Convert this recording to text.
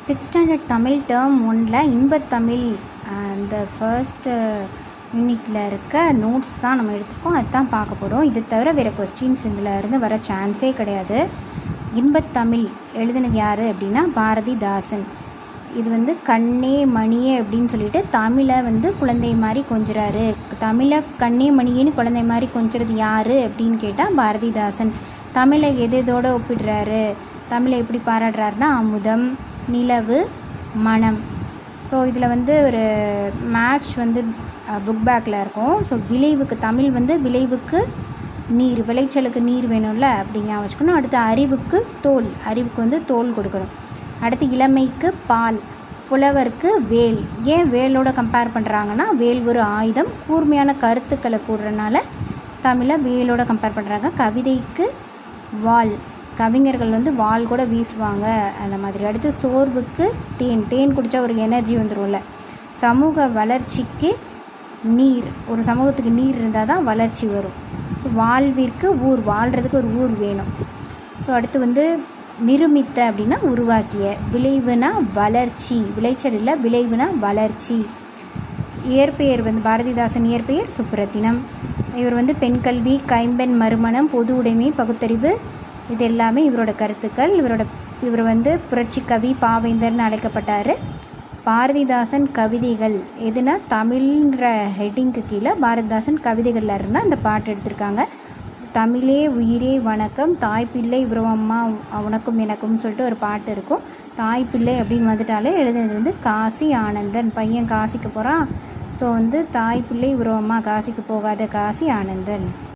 6th standard Tamil term 1ல் இன்பத்தமிழ் அந்த first யூனிட்டில் இருக்க நோட்ஸ் தான் நம்ம எடுத்துருக்கோம். அதுதான் பார்க்க போகிறோம். இது தவிர வேறு கொஸ்டின்ஸ் இதில் இருந்து வர சான்ஸே கிடையாது. இன்பத்தமிழ் எழுதினது யார் அப்படின்னா பாரதிதாசன். இது கண்ணே மணியே அப்படின்னு சொல்லிட்டு தமிழை குழந்தை மாதிரி கொஞ்சுறாரு. தமிழை கண்ணே மணியேன்னு குழந்தை மாதிரி கொஞ்சுறது யார் அப்படின்னு கேட்டால் பாரதிதாசன். தமிழை எதோடு ஒப்பிடுறாரு, தமிழை எப்படி பாராட்டுறாருன்னா அமுதம், நிலவு, மனம். ஸோ இதில் ஒரு மேட்ச் புக் பேக்கில் இருக்கும். ஸோ விளைவுக்கு தமிழ் விளைவுக்கு நீர், விளைச்சலுக்கு நீர் வேணும்ல அப்படிங்க வச்சுக்கணும். அடுத்து அறிவுக்கு தோல், அறிவுக்கு தோல் கொடுக்கணும். அடுத்து இளமைக்கு பால், புலவருக்கு வேல். ஏன் வேலோட கம்பேர் பண்ணுறாங்கன்னா வேல் ஒரு ஆயுதம், கூர்மையான கருத்துக்களை கூடுறதுனால தமிழை வேலோட கம்பேர் பண்ணுறாங்க. கவிதைக்கு வாள், கவிஞர்கள் வாள் கூட வீசுவாங்க அந்த மாதிரி. அடுத்து சோர்வுக்கு தேன், தேன் குடித்தா ஒரு எனர்ஜி வந்துடும்ல. சமூக வளர்ச்சிக்கு நீர், ஒரு சமூகத்துக்கு நீர் இருந்தால் தான் வளர்ச்சி வரும். ஸோ வாழ்விற்கு ஊர், வாழ்கிறதுக்கு ஒரு ஊர் வேணும். ஸோ அடுத்து நிருமித்த அப்படின்னா உருவாக்கிய. விளைவுனா வளர்ச்சி, விளைச்சல் இல்லை, விளைவுனா வளர்ச்சி. இயற்பெயர் பாரதிதாசன் இயற்பெயர் சுப்புரத்தினம். இவர் பெண் கல்வி, கைம்பெண் மறுமணம், பொது உடைமை, பகுத்தறிவு, இது எல்லாமே இவரோட கருத்துக்கள். இவர் புரட்சி கவி, பாவேந்தர்னு அழைக்கப்பட்டார். பாரதிதாசன் கவிதைகள் எதுனா தமிழ்ன்ற ஹெட்டிங்க்கு கீழே பாரதிதாசன் கவிதைகளில் இருந்தால் அந்த பாட்டு எடுத்திருக்காங்க. தமிழே உயிரே வணக்கம், தாய்ப்பிள்ளை உறவம்மா உனக்கும் எனக்கும் சொல்லிட்டு ஒரு பாட்டு இருக்கும். தாய்ப்பிள்ளை அப்படின்னு வந்துட்டாலே எழுதுனது காசி ஆனந்தன். பையன் காசிக்கு போகிறான். ஸோ தாய்ப்பிள்ளை உறவம்மா காசிக்கு போகாத காசி ஆனந்தன்.